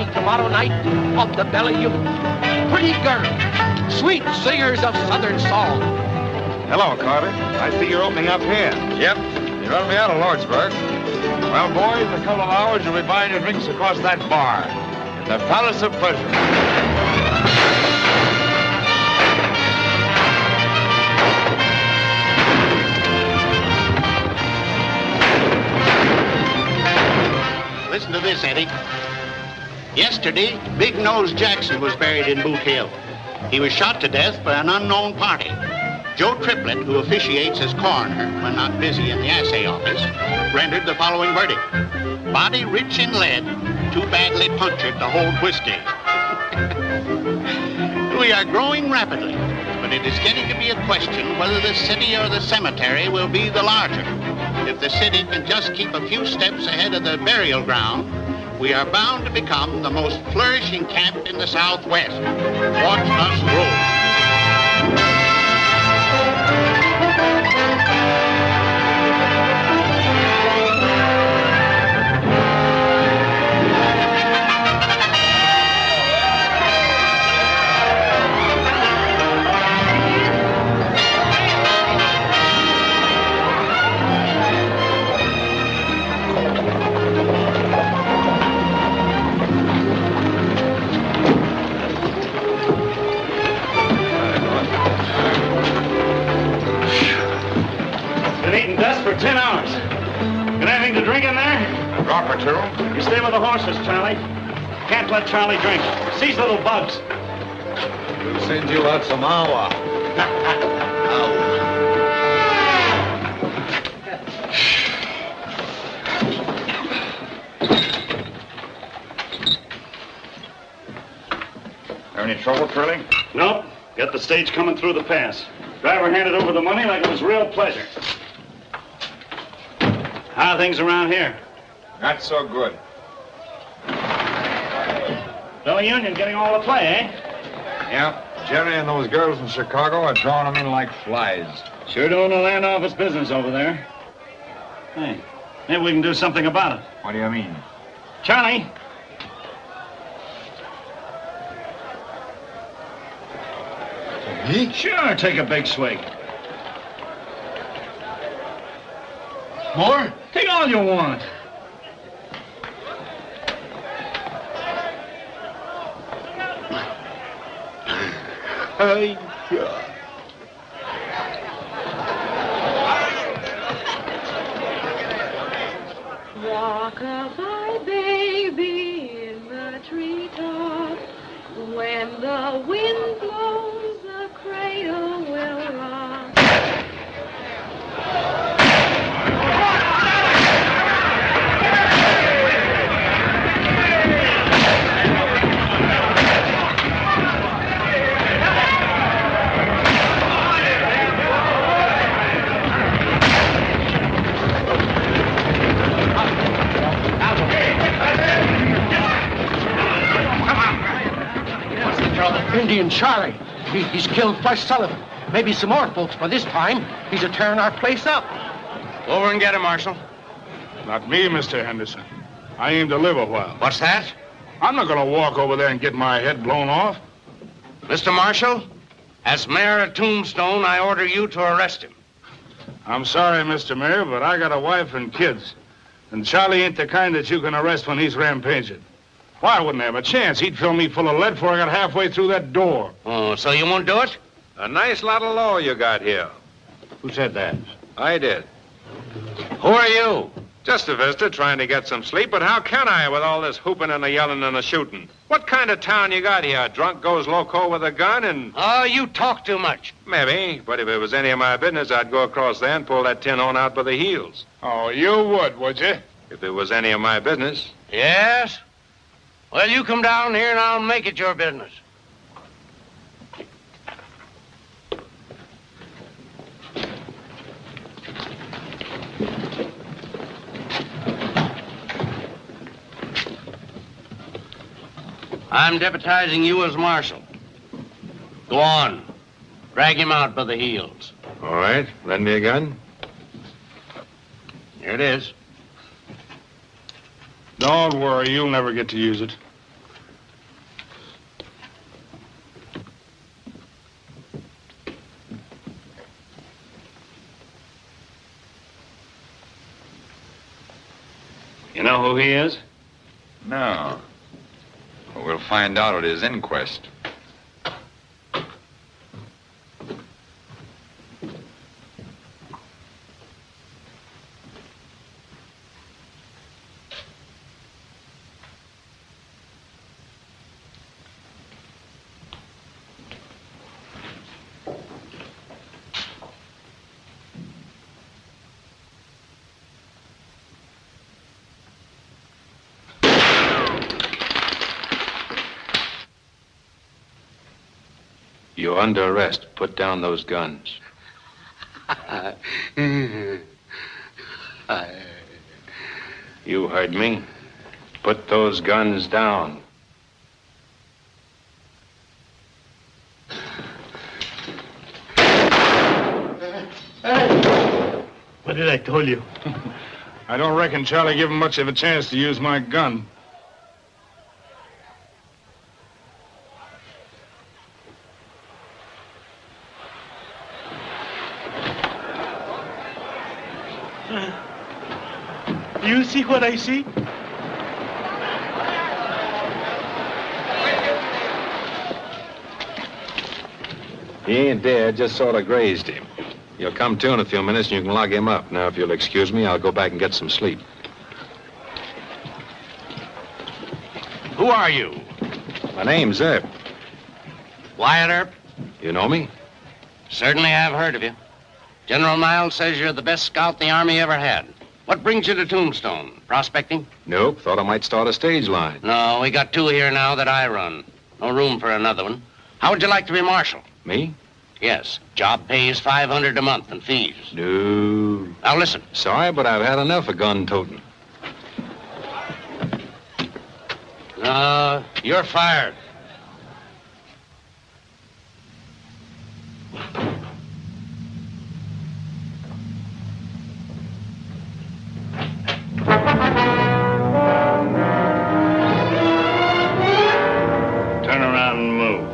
party tomorrow night of the Belly Youth. Pretty girls, sweet singers of Southern song. Hello, Carter. I see you're opening up here. Yep. You run me out of Lordsburg. Well, boys, in a couple of hours, you'll be buying your drinks across that bar in the Palace of Pleasure. Listen to this, Eddie. Yesterday, Big Nose Jackson was buried in Boot Hill. He was shot to death by an unknown party. Joe Triplett, who officiates as coroner when not busy in the assay office, rendered the following verdict. Body rich in lead, too badly punctured to hold whiskey. We are growing rapidly, but it is getting to be a question whether the city or the cemetery will be the larger. If the city can just keep a few steps ahead of the burial ground, we are bound to become the most flourishing camp in the Southwest. Watch us grow. For 10 hours. Got anything to drink in there? A drop or two. You stay with the horses, Charlie. Can't let Charlie drink. Seize little bugs. We'll send you out some awa. Have any trouble, Curly? Nope. Got the stage coming through the pass. Driver handed over the money like it was real pleasure. How are things around here? Not so good. Belly Union getting all the play, eh? Yeah. Jerry and those girls from Chicago are drawing them in like flies. Sure doing the land office business over there. Hey, maybe we can do something about it. What do you mean? Charlie. Me? Sure, take a big swig. More? Take all you want. Hey, Rock-a-bye, baby, in the treetop. When the wind blows, the cradle will rock. Indian Charlie. He's killed Flush Sullivan. Maybe some more folks by this time. He's a tearing our place up. Over and get him, Marshal. Not me, Mr. Henderson. I aim to live a while. What's that? I'm not going to walk over there and get my head blown off. Mr. Marshal, as mayor of Tombstone, I order you to arrest him. I'm sorry, Mr. Mayor, but I got a wife and kids. And Charlie ain't the kind that you can arrest when he's rampaging. Why, I wouldn't have a chance. He'd fill me full of lead before I got halfway through that door. Oh, so you won't do it? A nice lot of law you got here. Who said that? I did. Who are you? Just a visitor trying to get some sleep, but how can I with all this hooping and the yelling and the shooting? What kind of town you got here? Drunk goes loco with a gun and... Oh, you talk too much. Maybe, but if it was any of my business, I'd go across there and pull that tin on out by the heels. Oh, you would you? If it was any of my business. Yes? Well, you come down here and I'll make it your business. I'm deputizing you as marshal. Go on. Drag him out by the heels. All right. Lend me a gun. Here it is. Don't worry. You'll never get to use it. You know who he is? No. But we'll find out at his inquest. You're under arrest. Put down those guns. You heard me. Put those guns down. What did I tell you? I don't reckon Charlie give him much of a chance to use my gun. You see what I see? He ain't dead, just sort of grazed him. You'll come to in a few minutes and you can lock him up. Now, if you'll excuse me, I'll go back and get some sleep. Who are you? My name's Earp. Wyatt Earp? You know me? Certainly have heard of you. General Miles says you're the best scout the Army ever had. What brings you to Tombstone? Prospecting? Nope. Thought I might start a stage line. No, we got two here now that I run. No room for another one. How would you like to be marshal? Me? Yes. Job pays $500 a month and fees. No. Now listen. Sorry, but I've had enough of gun toting. You're fired. Turn around and move.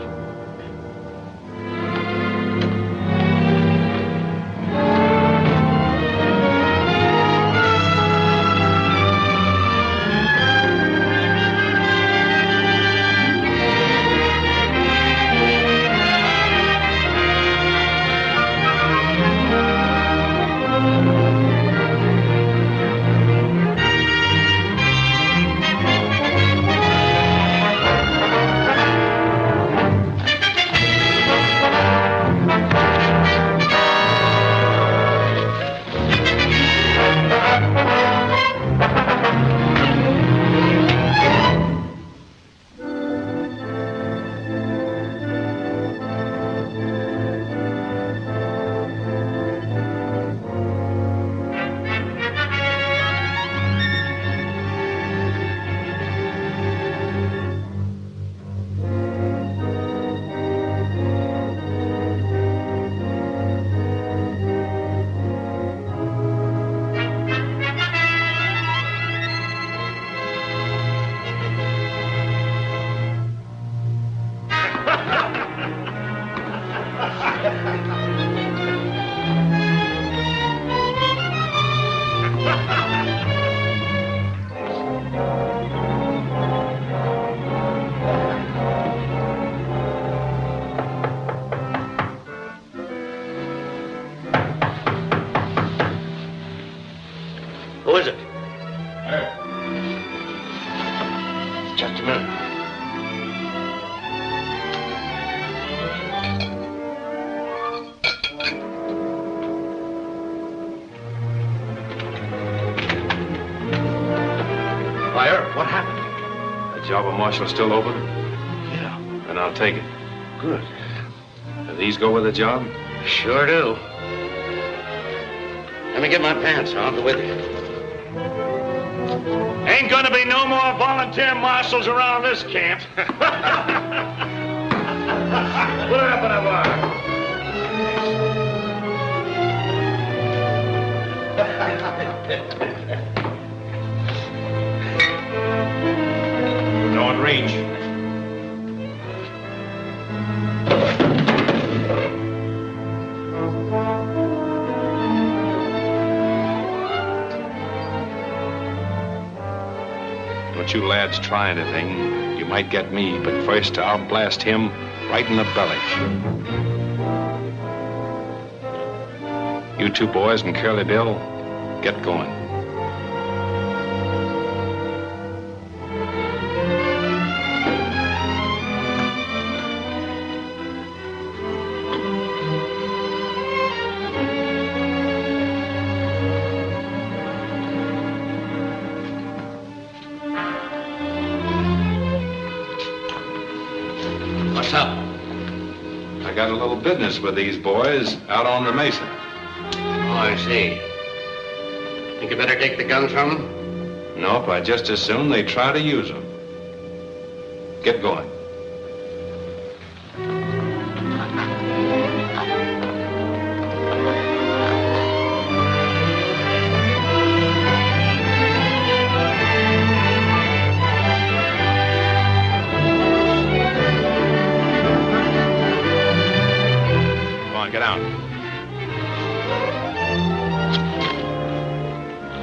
Who is it? Just a minute. Why, Earp, what happened? The job of marshal still open? Yeah. Then I'll take it. Good. Do these go with the job? Sure do. Let me get my pants. I'll go with you. Ain't gonna be no more volunteer marshals around this camp. What happened to No in reach. you lads try anything, you might get me, but first I'll blast him right in the belly. You two boys and Curly Bill, get going. What's up? I got a little business with these boys out on the mesa. Oh, I see. Think you better take the guns from them? Nope, I'd just as soon they try to use them. Get going. Get out.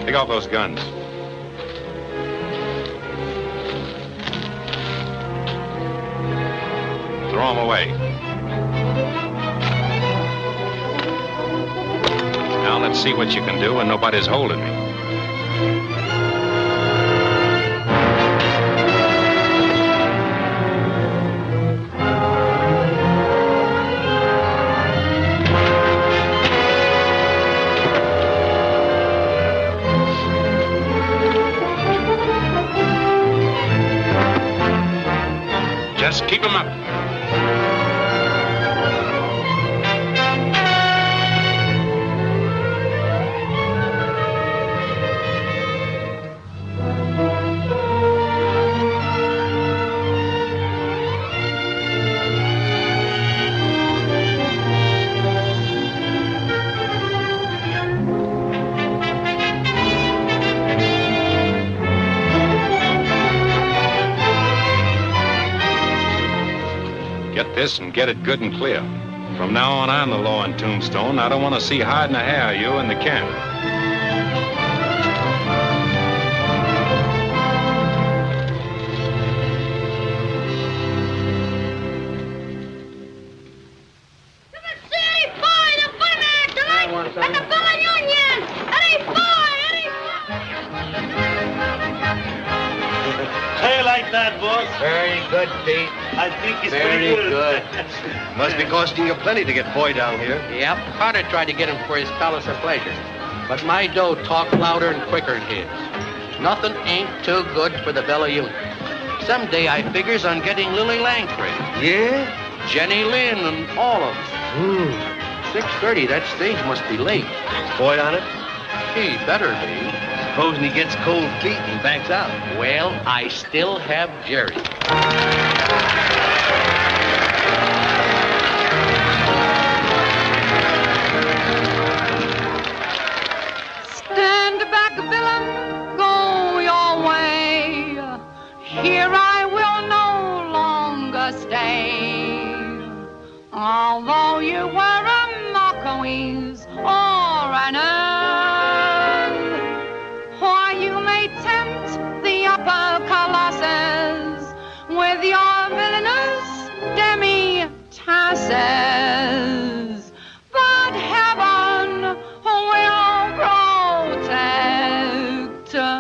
Take off those guns. Throw them away. Now let's see what you can do when nobody's holding me. Just keep him up. This and get it good and clear. From now on, I'm the law in Tombstone. I don't want to see hide and a hair of you in the camp. Very good, Pete. I think he's Very pretty good. Must be costing you plenty to get Boy down here. Yep, Carter tried to get him for his palace of pleasure. But my dough talked louder and quicker than his. Nothing ain't too good for the Bella Union. Someday I figures on getting Lily Langford. Yeah? Jenny Lynn and all of them. 6:30, that stage must be late. Boy on it? He better be. Supposing he gets cold feet and backs out. Well, I still have Jerry. Stand back, villain, go your way. Here I will no longer stay. Although you were a Marquis or an earl, why you may tempt the upper colossus with your villainous demi-tasses. But heaven will protect the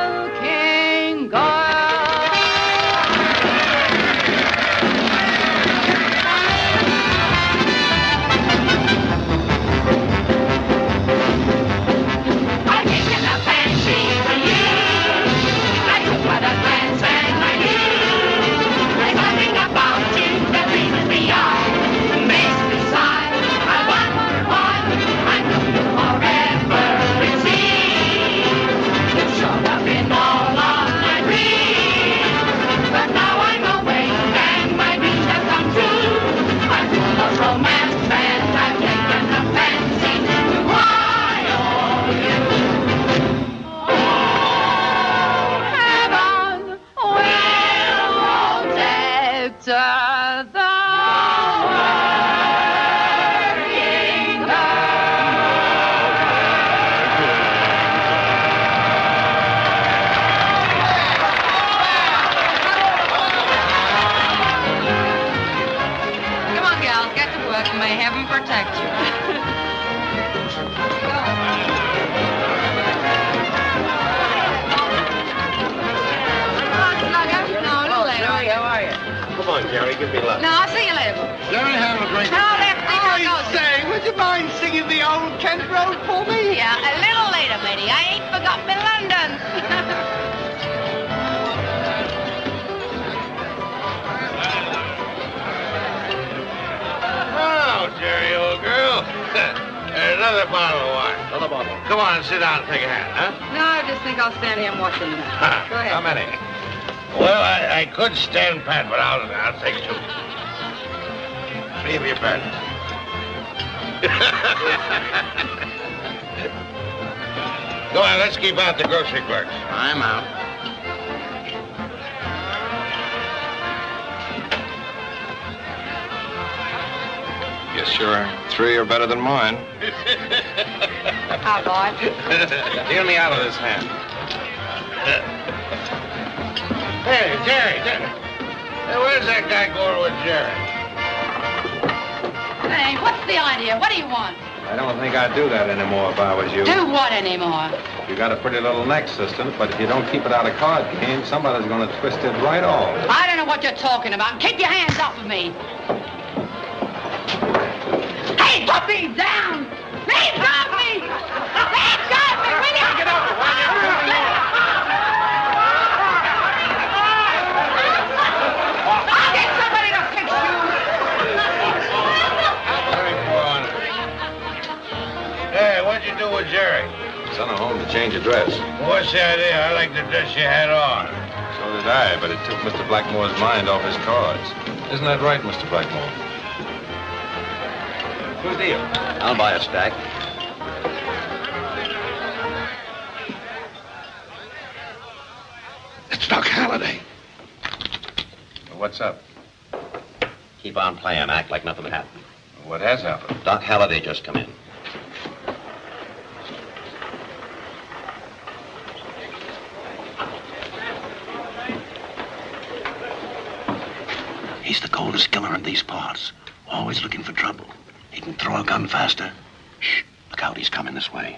working girl. gals, get to work and may heaven protect you. No, a little later. How are you? Come on, Jerry, give me luck. No, I'll see you later. Jerry, have a drink. No, I say, would you mind singing the old Kent Road for me? Yeah, a little later, matey. I ain't forgot me London. Oh, Jerry, old girl. There's another bottle of wine. Another bottle. Come on and sit down and take a hand, huh? No, I just think I'll stand here and watch them now. Go ahead. How many? Well, I could stand pat, but I'll take two. Leave your pen. Go on, let's keep out the grocery clerks. I'm out. Guess your three are better than mine. How, boy? Deal me out of this hand. Hey, Jerry. Hey, where's that guy going with Jerry? Hey, what's the idea? What do you want? I don't think I'd do that anymore if I was you. Do what anymore? You got a pretty little neck, sister, but if you don't keep it out of card game, somebody's going to twist it right off. I don't know what you're talking about. Keep your hands off of me. Hey, put me down! Hey, drop me! Hey, drop me! Will you? Get over, will you? I'll get somebody to fix you. Hey, what'd you do with Jerry? Sent her home to change her dress. What's the idea? I like the dress you had on. So did I, but it took Mr. Blackmore's mind off his cards. Isn't that right, Mr. Blackmore? Good deal. I'll buy a stack. It's Doc Holliday. Well, what's up? Keep on playing. Act like nothing happened. What has happened? Doc Holliday just come in. He's the coldest killer in these parts. Always looking for trouble. He can throw a gun faster. Shh, look out, he's coming this way.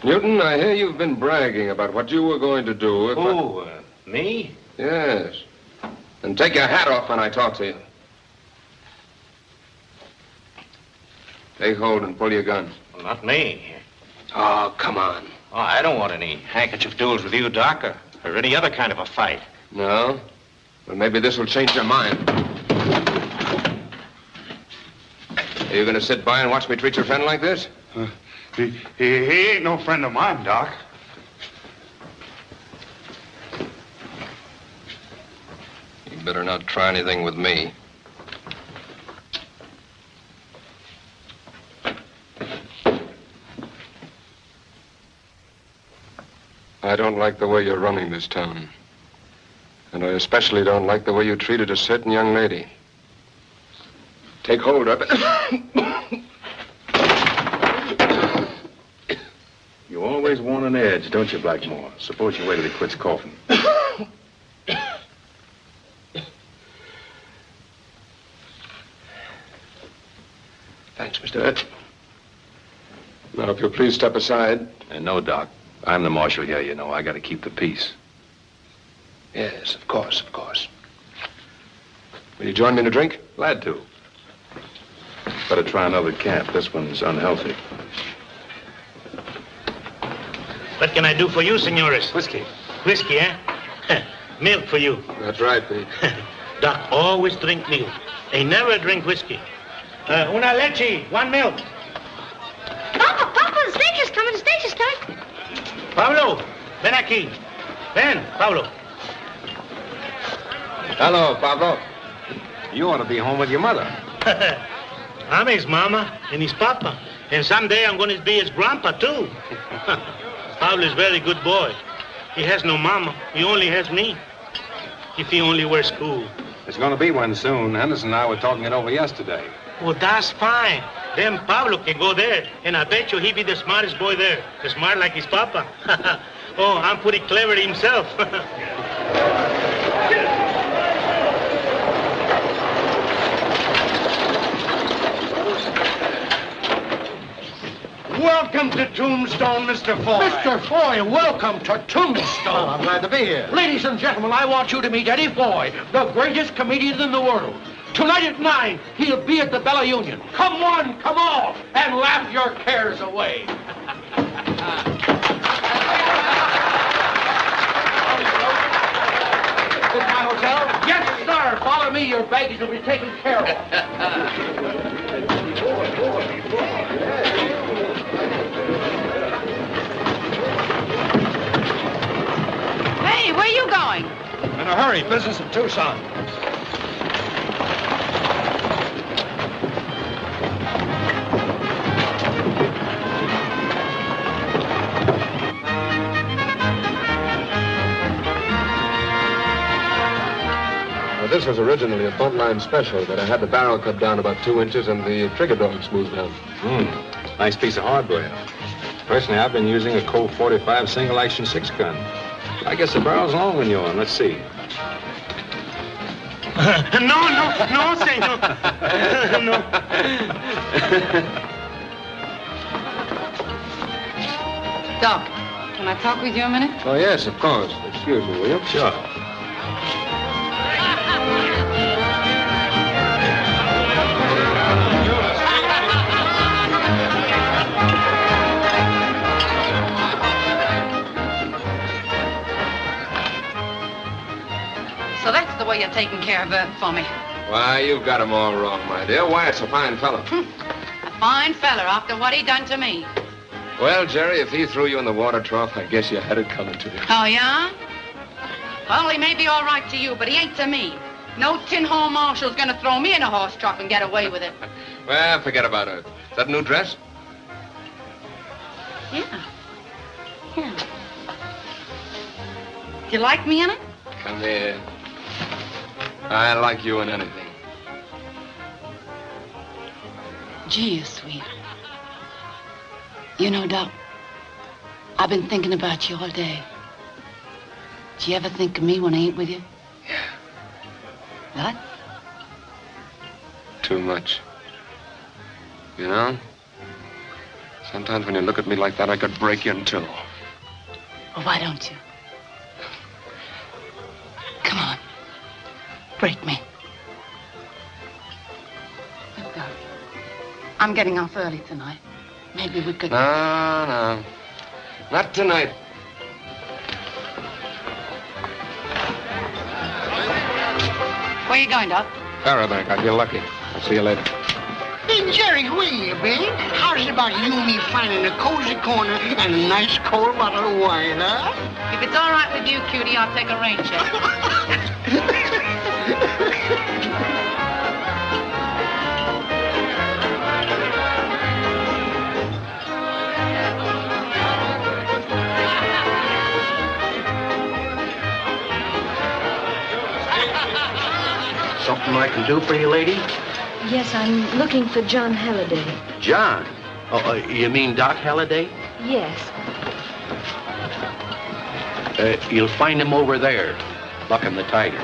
Newton, I hear you've been bragging about what you were going to do if Me? Yes. And take your hat off when I talk to you. Take hold and pull your gun. Well, not me. Oh, come on. Oh, I don't want any handkerchief duels with you, Doc, or any other kind of a fight. No? Well, maybe this will change your mind. Are you going to sit by and watch me treat your friend like this? He ain't no friend of mine, Doc. You better not try anything with me. I don't like the way you're running this town. And I especially don't like the way you treated a certain young lady. Take hold of it. You always want an edge, don't you, Blackmore? Suppose you wait till he quits coughing. Thanks, Mr. Earp. Now, if you'll please step aside. No, Doc. I'm the marshal here, you know. I got to keep the peace. Yes, of course, of course. Will you join me in a drink? Glad to. Better try another camp. This one's unhealthy. What can I do for you, senores? Whiskey. Whiskey, eh? Milk for you. That's right, Pete. Doc always drink milk. They never drink whiskey. Una leche, one milk. Papa, the stage is coming, the stage is coming. Pablo, ven aquí. Ven, Pablo. Hello, Pablo. You ought to be home with your mother. I'm his mama and his papa. And someday I'm going to be his grandpa, too. Pablo is a very good boy. He has no mama. He only has me. If he only were school. There's going to be one soon. Henderson and I were talking it over yesterday. Well, that's fine. Then Pablo can go there, and I bet you he be the smartest boy there. Smart like his papa. Oh, I'm pretty clever himself. Welcome to Tombstone, Mr. Foy. Mr. Foy, welcome to Tombstone. Well, I'm glad to be here. Ladies and gentlemen, I want you to meet Eddie Foy, the greatest comedian in the world. Tonight at 9, he'll be at the Bella Union. Come one, come all, and laugh your cares away. Is my hotel? Yes, sir. Follow me. Your baggage will be taken care of. Hey, where are you going? In a hurry. Business in Tucson. This was originally a buntline special, but I had the barrel cut down about 2 inches and the trigger dog smoothed down. Nice piece of hardware. Personally, I've been using a Colt 45 single-action 6-gun. I guess the barrel's long on yours. Let's see. No, say no. No. Doc, can I talk with you a minute? Oh, yes, of course. Excuse me, will you? Sure. So that's the way you're taking care of Earp for me. Why, you've got him all wrong, my dear. Wyatt's a fine fellow. A fine fella after what he done to me. Well, Jerry, if he threw you in the water trough, I guess you had it coming to you. Oh, yeah? Well, he may be all right to you, but he ain't to me. No tin hole marshal's gonna throw me in a horse trough and get away with it. Well, forget about it. Is that a new dress? Yeah. Yeah. Do you like me in it? Come here. I like you in anything. Gee, you're sweet. You know, Doc, I've been thinking about you all day. Do you ever think of me when I ain't with you? Yeah. What? Too much. You know? Sometimes when you look at me like that, I could break you in two. Well, why don't you? Come on. Break me. Look, Doc, I'm getting off early tonight. Maybe we could... No. Not tonight. Where you going, Doc? Parabank. I feel lucky. I'll see you later. Hey, Jerry, where you been? How's it about you and me finding a cozy corner and a nice cold bottle of wine, huh? If it's all right with you, cutie, I'll take a rain check. Something I can do for you, lady? Yes, I'm looking for John Halliday. John? Oh, you mean Doc Holliday? Yes. You'll find him over there, bucking the tiger.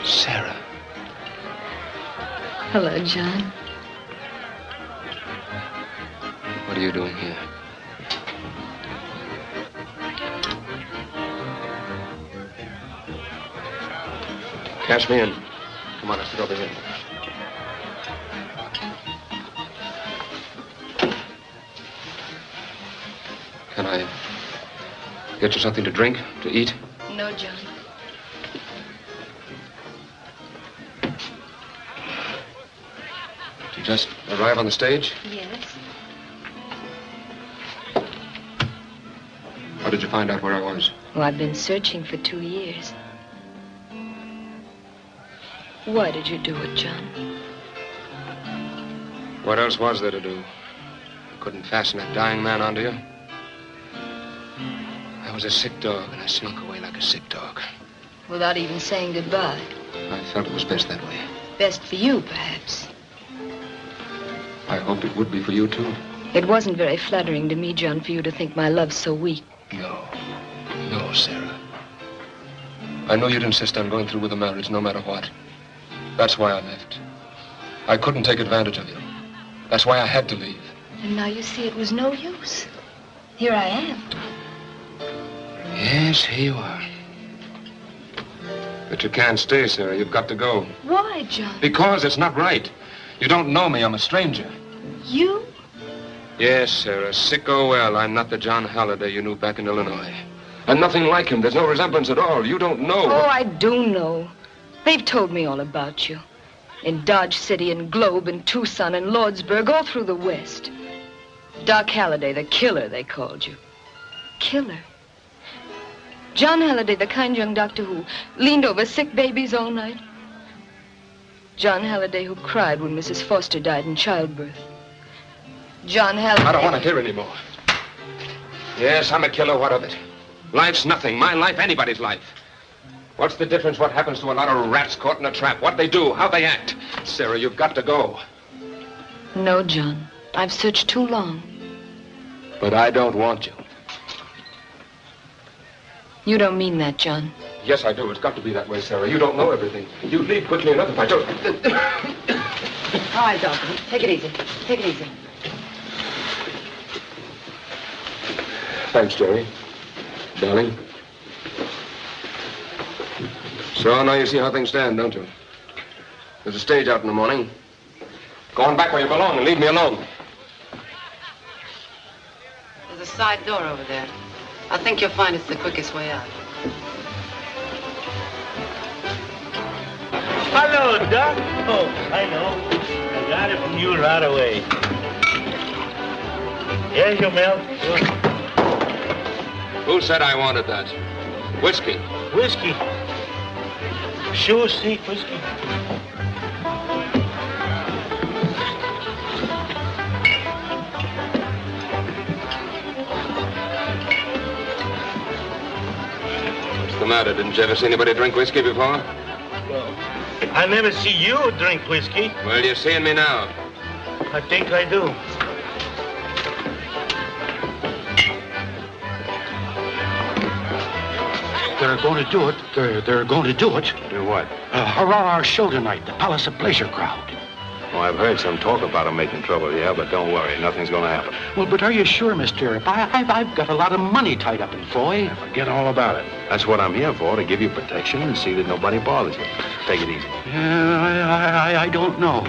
Sarah. Hello, John. What are you doing here? Cash me in. Come on, let's sit over here. Can I get you something to drink, to eat? No, John. Did you just arrive on the stage? Yes. How did you find out where I was? Well, I've been searching for 2 years. Why did you do it, John? What else was there to do? I couldn't fasten a dying man onto you. I was a sick dog, and I snuck away like a sick dog. Without even saying goodbye. I felt it was best that way. Best for you, perhaps. I hoped it would be for you, too. It wasn't very flattering to me, John, for you to think my love so weak. No, Sarah. I know you'd insist on going through with the marriage no matter what. That's why I left. I couldn't take advantage of you. That's why I had to leave. And now you see it was no use. Here I am. Yes, here you are. But you can't stay, Sarah. You've got to go. Why, John? Because it's not right. You don't know me. I'm a stranger. You? Yes, Sarah. Sick or well, I'm not the John Holliday you knew back in Illinois. I'm nothing like him. There's no resemblance at all. You don't know. Oh, I do know. They've told me all about you. In Dodge City, in Globe, in Tucson, in Lordsburg, all through the West. Doc Holliday, the killer, they called you. Killer? John Holliday, the kind young doctor who leaned over sick babies all night. John Holliday who cried when Mrs. Foster died in childbirth. John Holliday... I don't want to hear any more. Yes, I'm a killer. What of it? Life's nothing. My life, anybody's life. What's the difference what happens to a lot of rats caught in a trap? What they do, how they act. Sarah, you've got to go. No, John. I've searched too long. But I don't want you. You don't mean that, John. Yes, I do. It's got to be that way, Sarah. You don't know everything. You'd leave quickly enough if I don't. All right, Doctor. Take it easy. Take it easy. Thanks, Jerry. Darling. So now you see how things stand, don't you? There's a stage out in the morning. Go on back where you belong and leave me alone. There's a side door over there. I think you'll find it's the quickest way out. Hello, Doc. Oh, I know. I got it from you right away. Here's your milk. Who said I wanted that? Whiskey. Whiskey. Sure, steak whiskey. What's the matter? Didn't you ever see anybody drink whiskey before? Well, I never see you drink whiskey. Well, you're seeing me now. I think I do. They're going to do it. They're going to do it. Do what? Hurrah our show tonight, the Palace of Pleasure crowd. Oh, I've heard some talk about them making trouble, yeah, but don't worry. Nothing's going to happen. Well, but are you sure, Mr. Earp? I've got a lot of money tied up in Foy. Forget all about it. That's what I'm here for, to give you protection and see that nobody bothers you. Take it easy. I don't know.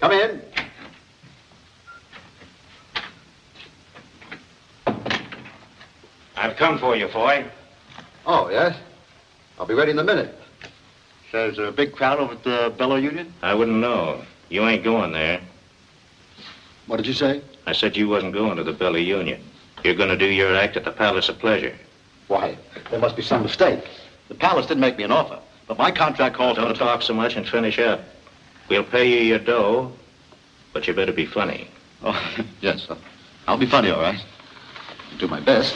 Come in. I've come for you, Foy. Oh, yes? I'll be ready in a minute. So is there a big crowd over at the Bellow Union? I wouldn't know. You ain't going there. What did you say? I said you wasn't going to the Bellow Union. You're going to do your act at the Palace of Pleasure. Why, there must be some mistake. The Palace didn't make me an offer, but my contract calls for... Don't talk so much and finish up. We'll pay you your dough, but you better be funny. Oh, yes. I'll be funny, all right. I'll do my best.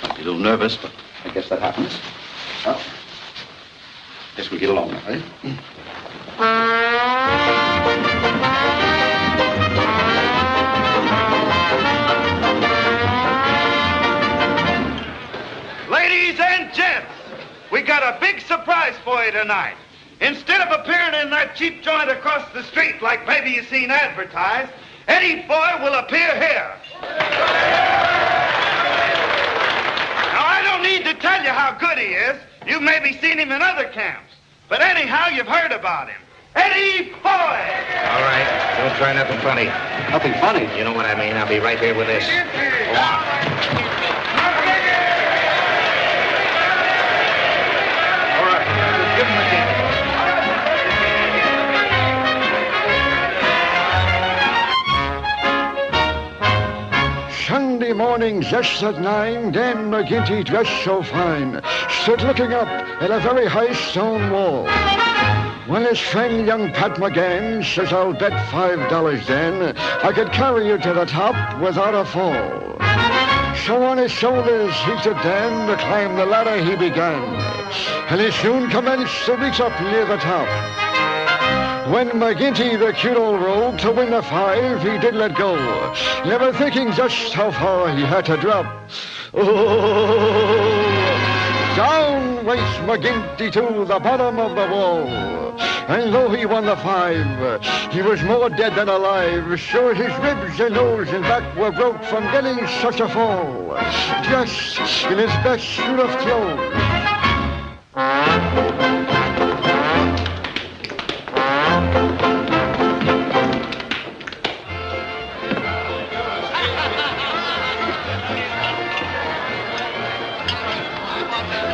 Might be a little nervous, but I guess that happens. Well, guess we'll get along now, eh? Ladies and gents, we got a big surprise for you tonight. Instead of appearing in that cheap joint across the street like maybe you've seen advertised, Eddie Foy will appear here. Now, I don't need to tell you how good he is. You've maybe seen him in other camps. But anyhow, you've heard about him. Eddie Foy! All right, don't try nothing funny. Nothing funny? You know what I mean. I'll be right here with this. Go on. Sunday morning, just at 9, Dan McGinty, dressed so fine, stood looking up at a very high stone wall. When his friend young Pat McGann says, I'll bet $5 then I could carry you to the top without a fall. So on his shoulders he took Dan to climb the ladder he began, and he soon commenced to reach up near the top. When McGinty, the cute old rogue, to win the 5, he did let go, never thinking just how far he had to drop. Oh, down went McGinty to the bottom of the wall. And though he won the 5, he was more dead than alive. Sure, his ribs and nose and back were broke from getting such a fall, just in his best suit of clothes.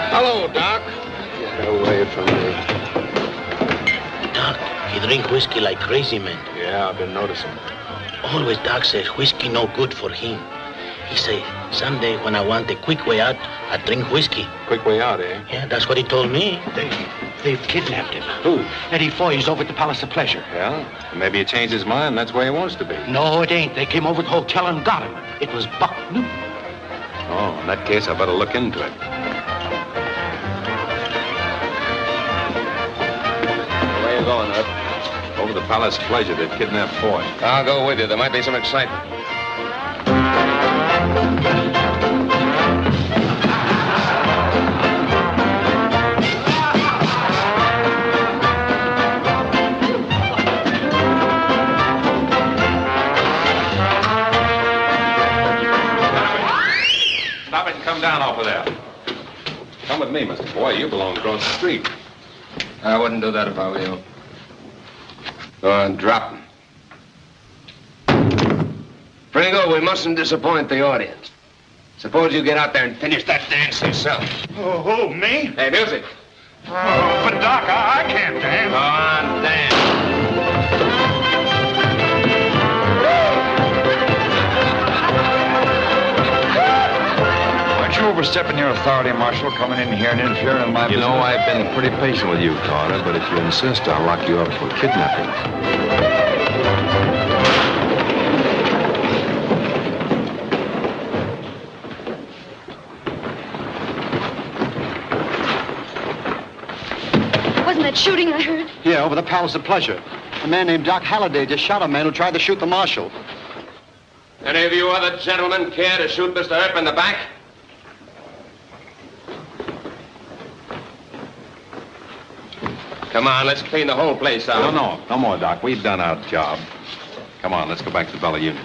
Hello, Doc. Get away from me. Doc, he drink whiskey like crazy man. Yeah, I've been noticing. Always Doc says whiskey no good for him. He say, someday when I want a quick way out, I drink whiskey. Quick way out, eh? Yeah, that's what he told me. They've kidnapped him. Who? Eddie Foy's over at the Palace of Pleasure. Yeah? Maybe he changed his mind. That's where he wants to be. No, it ain't. They came over to the hotel and got him. It was Buck Newton. Oh, in that case, I better look into it. Where you going, Earp? Over the Palace Pleasure. They've kidnapped Foy. I'll go with you. There might be some excitement. Stop it and come down off of there. Come with me, Mr. Foy. You belong across the street. I wouldn't do that if I were you. Go on, drop him. Pringle, we mustn't disappoint the audience. Suppose you get out there and finish that dance yourself. Oh, who, me? Hey, music. Oh, but Doc, I can't dance. Go on, dance. Aren't you overstepping your authority, Marshal, coming in here and interfering in my business? You know, I've been pretty patient with you, Connor, but if you insist, I'll lock you up for kidnapping. Wasn't that shooting I heard? Yeah, over the Palace of Pleasure. A man named Doc Holliday just shot a man who tried to shoot the marshal. Any of you other gentlemen care to shoot Mr. Earp in the back? Come on, let's clean the whole place out. No more, Doc. We've done our job. Come on, let's go back to the Bella Union.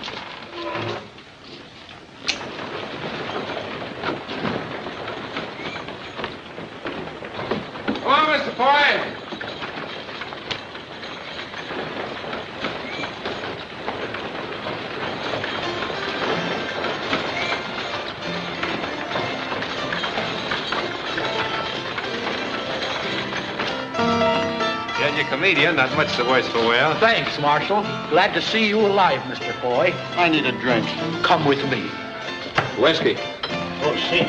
Come on, Mr. Foy. You're a comedian, not much the worse for wear. Thanks, Marshal. Glad to see you alive, Mr. Foy. I need a drink. Come with me. Whiskey. Oh, see.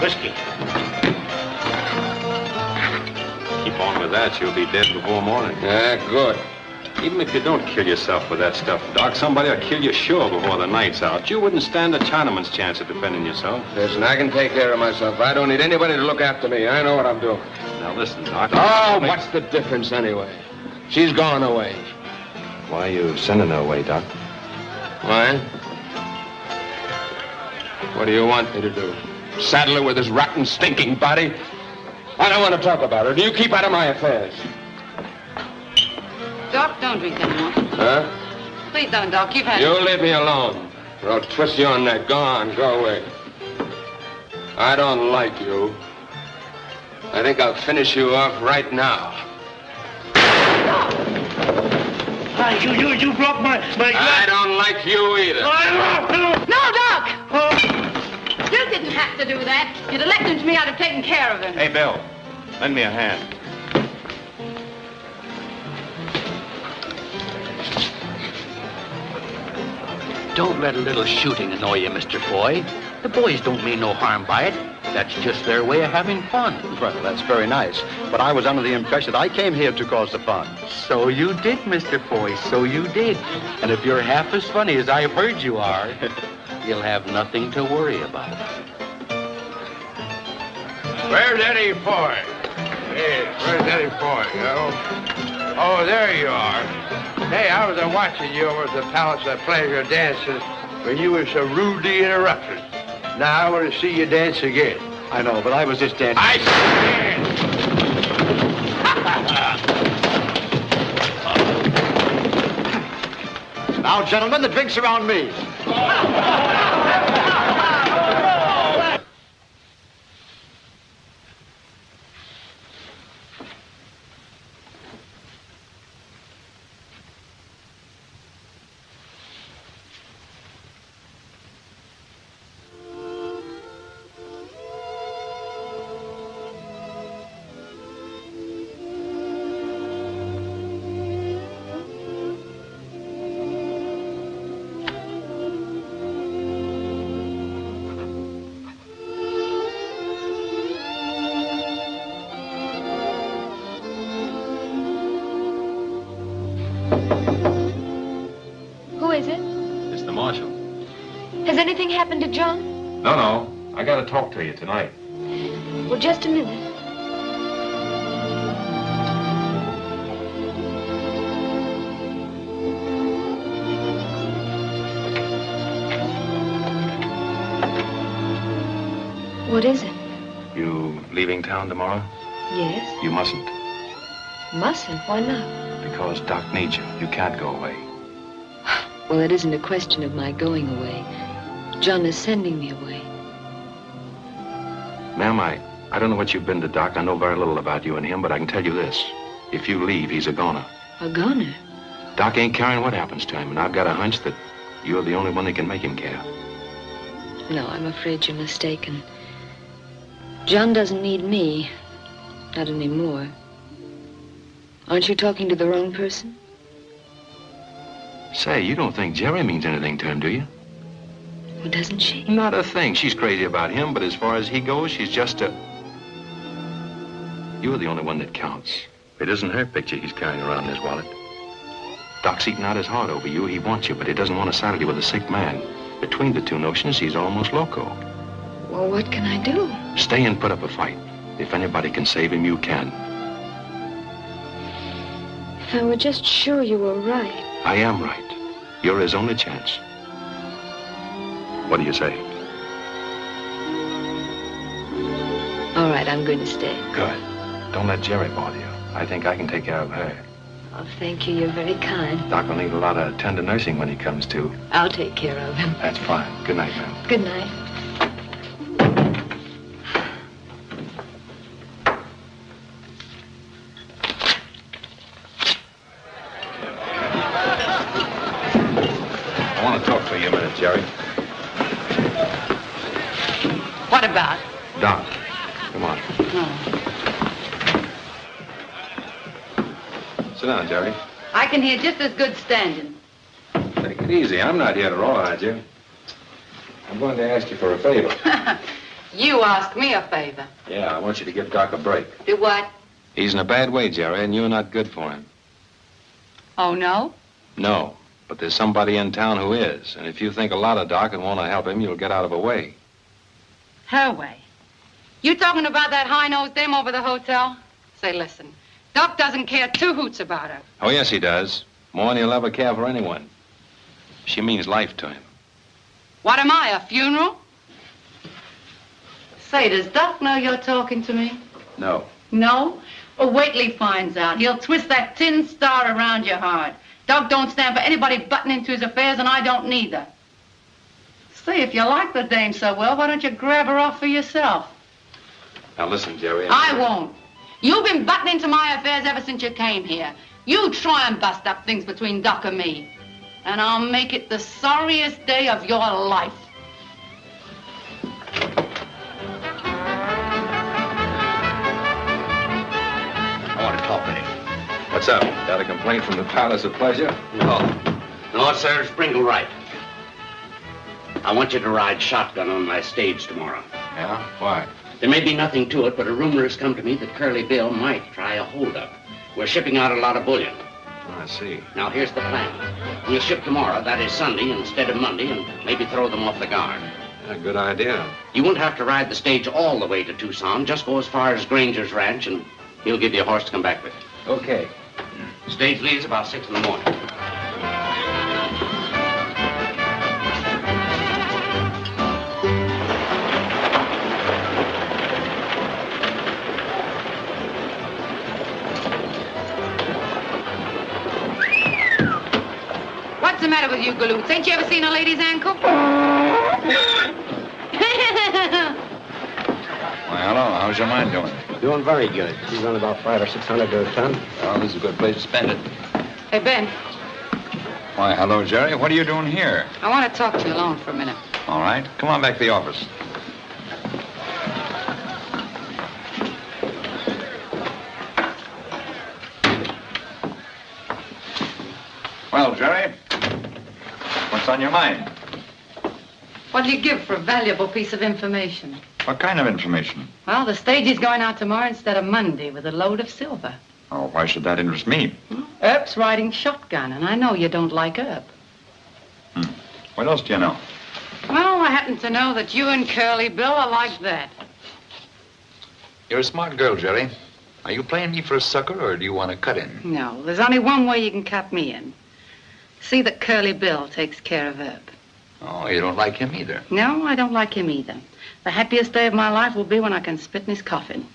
Whiskey. Keep on with that, you'll be dead before morning. Yeah, good. Even if you don't kill yourself with that stuff, Doc, somebody will kill you sure before the night's out. You wouldn't stand a Chinaman's chance of defending yourself. Listen, I can take care of myself. I don't need anybody to look after me. I know what I'm doing. Now, listen, Doc. Oh, what's the difference anyway? She's gone away. Why are you sending her away, Doc? Why? What do you want me to do? Saddle her with his rotten, stinking body? I don't want to talk about her. Do you keep out of my affairs? Doc, don't drink anymore. Huh? Please don't, Doc. You've had You leave me alone, or I'll twist your neck. Go on, go away. I don't like you. I think I'll finish you off right now. You broke my I don't like you either. No, Doc! You didn't have to do that. You'd have left him to me. I'd have taken care of him. Hey, Bill, lend me a hand. Don't let a little shooting annoy you, Mr. Foy. The boys don't mean no harm by it. That's just their way of having fun. Well, that's very nice. But I was under the impression that I came here to cause the fun. So you did, Mr. Foy, so you did. And if you're half as funny as I've heard you are, you'll have nothing to worry about. Where's Eddie Foy? Hey, where's Eddie Foy? Oh, there you are. Hey, I was watching you over at the Palace of Pleasure dances when you were so rudely interrupted. Now I want to see you dance again. I know, but I was just dancing. I stand! Now, gentlemen, the drinks are on me. Has anything happened to John? No. I gotta talk to you tonight. Well, just a minute. What is it? You leaving town tomorrow? Yes. You mustn't. Mustn't? Why not? Because Doc needs you. You can't go away. Well, it isn't a question of my going away. John is sending me away. Ma'am, I don't know what you've been to Doc. I know very little about you and him, but I can tell you this. If you leave, he's a goner. A goner? Doc ain't caring what happens to him, and I've got a hunch that you're the only one that can make him care. No, I'm afraid you're mistaken. John doesn't need me. Not anymore. Aren't you talking to the wrong person? Say, you don't think Jerry means anything to him, do you? Well, doesn't she? Not a thing. She's crazy about him, but as far as he goes, she's just a... You're the only one that counts. It isn't her picture he's carrying around in his wallet. Doc's eating out his heart over you. He wants you, but he doesn't want to saddle you with a sick man. Between the two notions, he's almost loco. Well, what can I do? Stay and put up a fight. If anybody can save him, you can. If I were just sure you were right. I am right. You're his only chance. What do you say? All right, I'm going to stay. Good. Don't let Jerry bother you. I think I can take care of her. Oh, thank you. You're very kind. Doc will need a lot of tender nursing when he comes to. I'll take care of him. That's fine. Good night, ma'am. Good night. I want to talk to you a minute, Jerry. What about? Doc, come on. Sit down, Jerry. I can hear just as good standing. Take it easy. I'm not here to rawhide you. I'm going to ask you for a favor. You ask me a favor. Yeah, I want you to give Doc a break. Do what? He's in a bad way, Jerry, and you're not good for him. Oh, no? No, but there's somebody in town who is. And if you think a lot of Doc and want to help him, you'll get out of her way. Her way? You talking about that high-nosed dame over the hotel? Say, listen, Doc doesn't care two hoots about her. Oh, yes, he does. More than he'll ever care for anyone. She means life to him. What am I, a funeral? Say, does Doc know you're talking to me? No. No? Well, wait till he finds out. He'll twist that tin star around your heart. Doc don't stand for anybody butting into his affairs, and I don't neither. Say, if you like the dame so well, why don't you grab her off for yourself? Now, listen, Jerry. I won't. You've been butting into my affairs ever since you came here. You try and bust up things between Doc and me, and I'll make it the sorriest day of your life. I want to talk with him. What's up? Got a complaint from the Palace of Pleasure? No, sir, Sprinkle right. I want you to ride shotgun on my stage tomorrow. Yeah? Why? There may be nothing to it, but a rumor has come to me that Curly Bill might try a holdup. We're shipping out a lot of bullion. Oh, I see. Now, here's the plan. We'll ship tomorrow, that is Sunday, instead of Monday, and maybe throw them off the guard. Yeah, good idea. You won't have to ride the stage all the way to Tucson. Just go as far as Granger's ranch, and he'll give you a horse to come back with. Okay. Stage leaves about 6 in the morning. What's the matter with you, galoots? Ain't you ever seen a lady's ankle? Why, hello. How's your mind doing? Doing very good. She's run about 500 or 600 to a ton. Well, this is a good place to spend it. Hey, Ben, Why, hello, Jerry. What are you doing here? I want to talk to you alone for a minute. All right. Come on back to the office. Well, Jerry, what's on your mind? What'll you give for a valuable piece of information? What kind of information? Well, the stage is going out tomorrow instead of Monday with a load of silver. Oh, why should that interest me? Earp's riding shotgun, and I know you don't like Earp. What else do you know? Well, I happen to know that you and Curly Bill are like that. You're a smart girl, Jerry. Are you playing me for a sucker, or do you want to cut in? No, there's only one way you can cut me in. See that Curly Bill takes care of Earp. Oh, you don't like him either. No, I don't like him either. The happiest day of my life will be when I can spit in his coffin.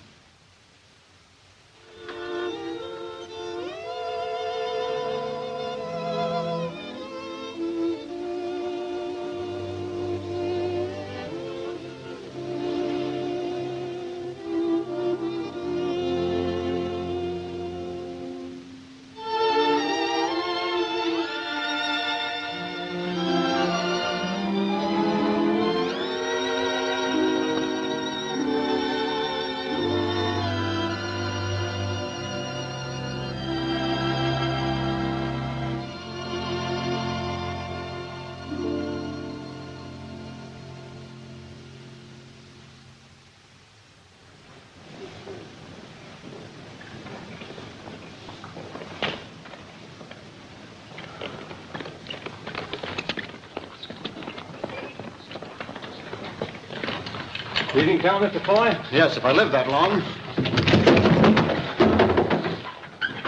Leaving town, Mr. Foy? Yes, if I live that long.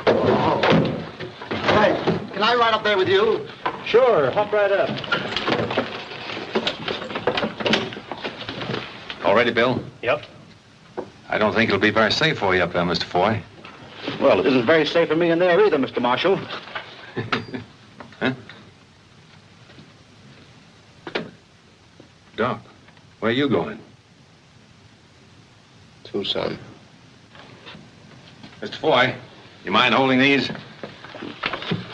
Oh. Hey, can I ride up there with you? Sure, hop right up. All ready, Bill? Yep. I don't think it'll be very safe for you up there, Mr. Foy. Well, it isn't very safe for me in there either, Mr. Marshal. Huh? Doc, where are you going? Tucson. Mr. Foy, you mind holding these?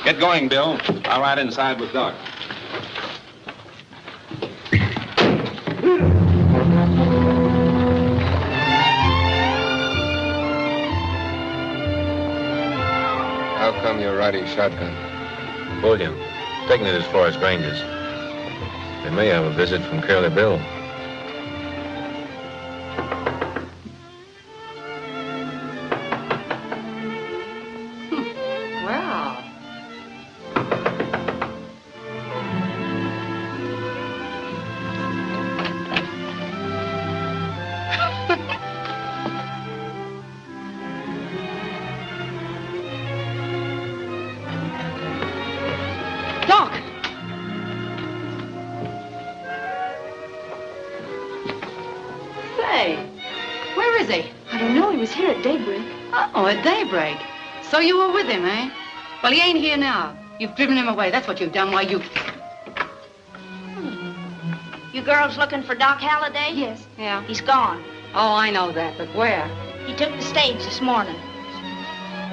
Get going, Bill. I'll ride inside with Doc. How come you're riding shotgun? Bullion. Taking it as far as Granger's. They may have a visit from Curly Bill. Well. Doc! Say, where is he? I don't know. He was here at daybreak. Uh-oh, at daybreak. So you were with him, eh? Well, he ain't here now. You've driven him away. That's what you've done. Why, you... You girls looking for Doc Holliday? Yes. Yeah. He's gone. Oh, I know that, but where? He took the stage this morning.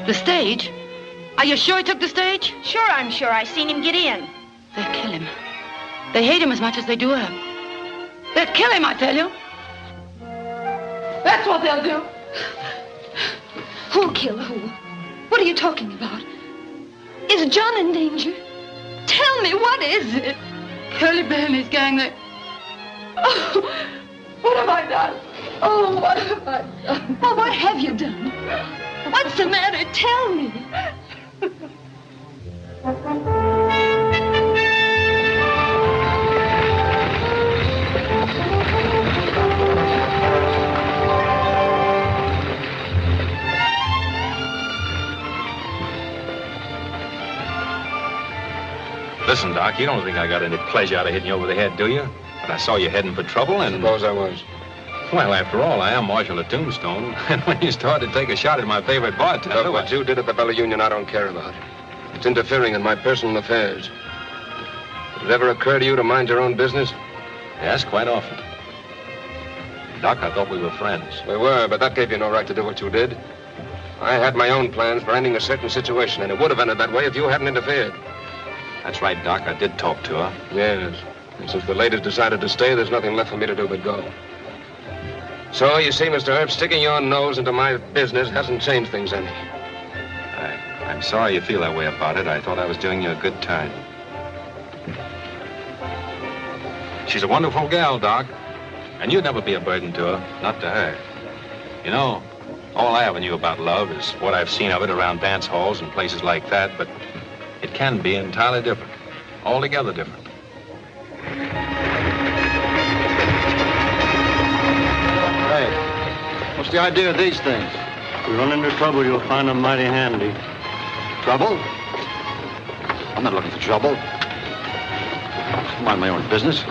The stage? Are you sure he took the stage? Sure, I'm sure. I seen him get in. They'll kill him. They hate him as much as they do her. They'll kill him, I tell you. That's what they'll do. Who'll kill who? What are you talking about? Is John in danger? Tell me, what is it? Curly Bill and his gang, they... Oh, What have I done? Oh, what have I done? Well, what have you done? What's the matter? Tell me. Listen, Doc, you don't think I got any pleasure out of hitting you over the head, do you? But I saw you heading for trouble and... Suppose I was. Well, after all, I am Marshal of Tombstone. And when you started to take a shot at my favorite bartender... Look, what you did at the Bella Union, I don't care about. It's interfering in my personal affairs. Did it ever occur to you to mind your own business? Yes, quite often. Doc, I thought we were friends. We were, but that gave you no right to do what you did. I had my own plans for ending a certain situation, and it would have ended that way if you hadn't interfered. That's right, Doc. I did talk to her. Yes. And since the lady's decided to stay, there's nothing left for me to do but go. So, you see, Mr. Earp, sticking your nose into my business hasn't changed things any. I'm sorry you feel that way about it. I thought I was doing you a good turn. She's a wonderful gal, Doc. And you'd never be a burden to her, not to her. You know, all I ever knew about love is what I've seen of it around dance halls and places like that, but it can be entirely different, altogether different. Hey, what's the idea of these things? If you run into trouble, you'll find them mighty handy. Trouble? I'm not looking for trouble. Mind my own business.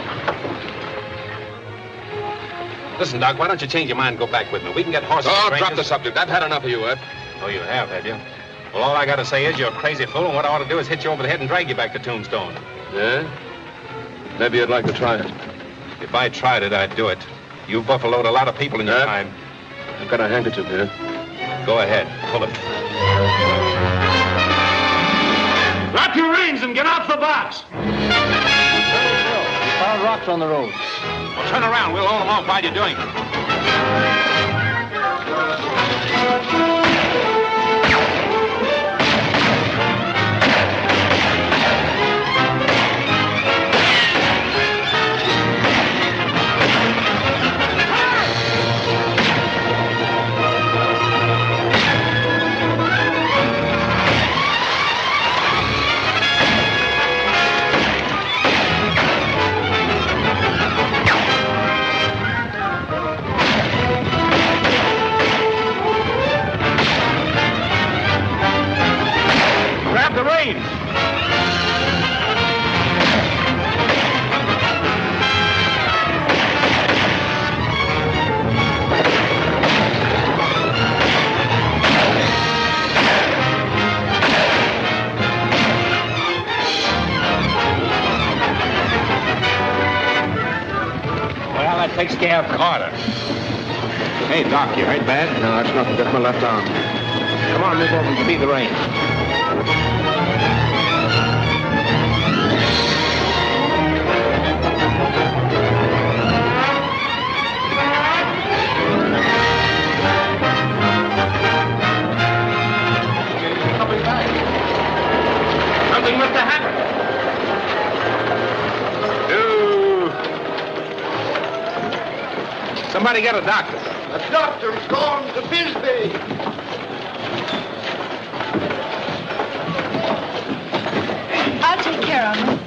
Listen, Doc, why don't you change your mind and go back with me? We can get horses. Oh, drop the subject. I've had enough of you, Ed. Oh, you have you? Well, all I got to say is you're a crazy fool, and what I ought to do is hit you over the head and drag you back to Tombstone. Yeah? Maybe you'd like to try it. If I tried it, I'd do it. You buffaloed a lot of people in your time. I've got a handkerchief here. Go ahead. Pull it. Drop your reins and get off the box. We found rocks on the road. Well, turn around. We'll hold them off while you're doing it. Takes care of Carter. Hey, Doc, you hurt bad? No, it's nothing. Just my left arm. Come on, move over and speed the reins. Something must have happened. Somebody get a doctor. The doctor's gone to Bisbee. I'll take care of him.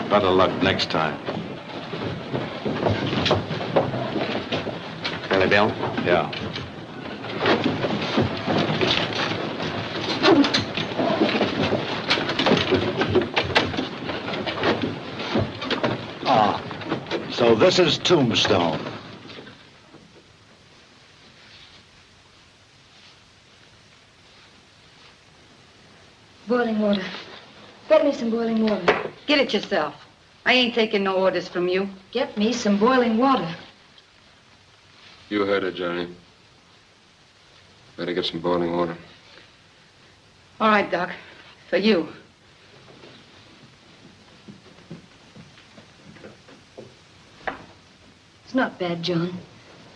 Better luck next time. Kelly Bill? Yeah. So this is Tombstone. Boiling water. Get me some boiling water. Get it yourself. I ain't taking no orders from you. Get me some boiling water. You heard it, Johnny. Better get some boiling water. All right, Doc. For you. It's not bad, John.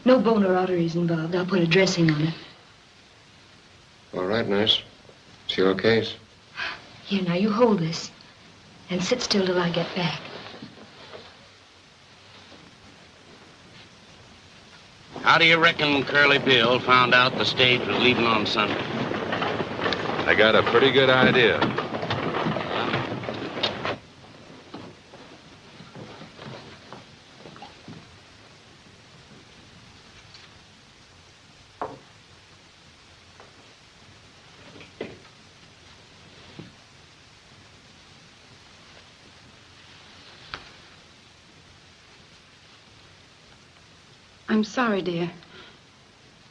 No bone or arteries involved. I'll put a dressing on it. All right, nurse. It's your case. Here, now, you hold this. And sit still till I get back. How do you reckon Curly Bill found out the stage was leaving on Sunday? I got a pretty good idea. I'm sorry, dear.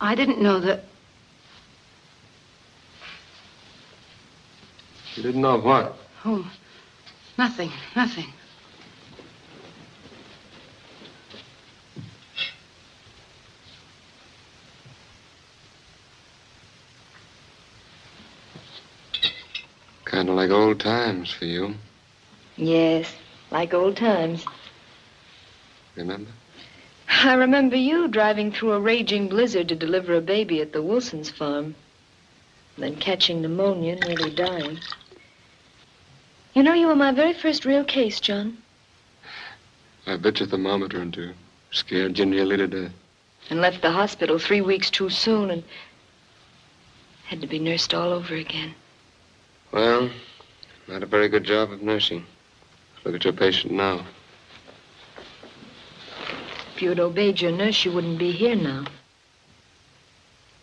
I didn't know that... You didn't know what? Oh, nothing. Kind of like old times for you. Yes, like old times. Remember? I remember you driving through a raging blizzard to deliver a baby at the Wilsons' farm. Then catching pneumonia, nearly dying. You know, you were my very first real case, John. I bet your thermometer into scared you nearly to death. And left the hospital 3 weeks too soon and had to be nursed all over again. Well, not a very good job of nursing. Look at your patient now. If you had obeyed your nurse, you wouldn't be here now.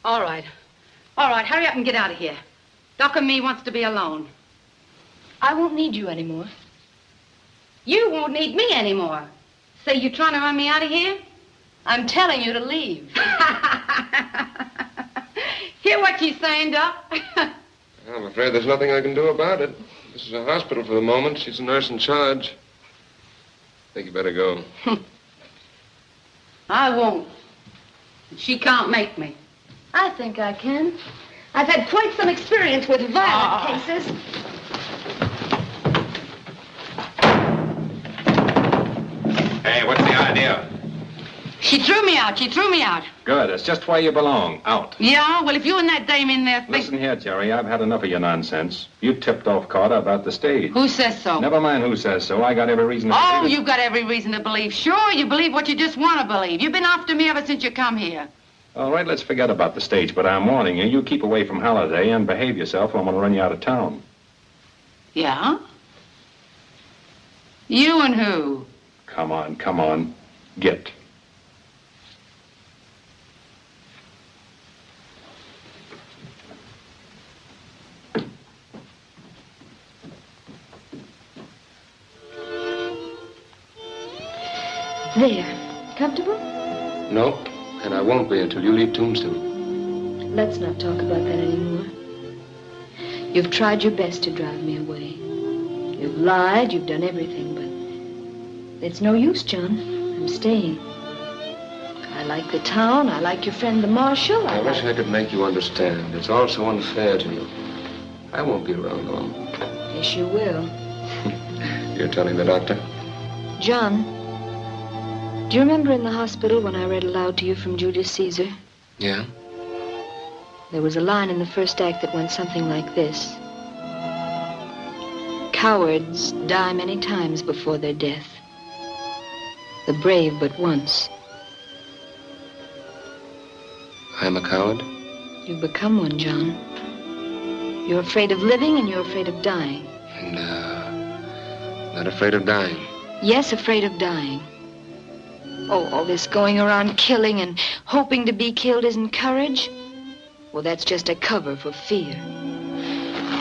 All right, hurry up and get out of here. Doc and me wants to be alone. I won't need you anymore. You won't need me anymore. Say, you trying to run me out of here? I'm telling you to leave. Hear what she's saying, Doc? I'm afraid there's nothing I can do about it. This is a hospital for the moment. She's a nurse in charge. I think you better go. I won't. She can't make me. I think I can. I've had quite some experience with violent cases. Hey, what's the idea? She threw me out. Good. It's just where you belong. Out. Yeah? Well, if you and that dame in there think... Listen here, Jerry. I've had enough of your nonsense. You tipped off Carter about the stage. Who says so? Never mind who says so. I got every reason to believe it. You've got every reason to believe. Sure, you believe what you just want to believe. You've been after me ever since you come here. All right, let's forget about the stage, but I'm warning you. You keep away from Holliday and behave yourself or I'm going to run you out of town. Yeah? You and who? Come on. Get. There. Comfortable? Nope. And I won't be until you leave Tombstone. Let's not talk about that anymore. You've tried your best to drive me away. You've lied, you've done everything, but it's no use, John. I'm staying. I like the town, I like your friend the marshal. I wish I could make you understand. It's all so unfair to you. I won't be around long. Yes, you will. You're telling the doctor? John, do you remember in the hospital when I read aloud to you from Julius Caesar? Yeah? There was a line in the first act that went something like this. Cowards die many times before their death. The brave but once. I'm a coward? You've become one, John. You're afraid of living and you're afraid of dying. No. Not afraid of dying. Yes, afraid of dying. Oh, all this going around killing and hoping to be killed isn't courage? Well, that's just a cover for fear.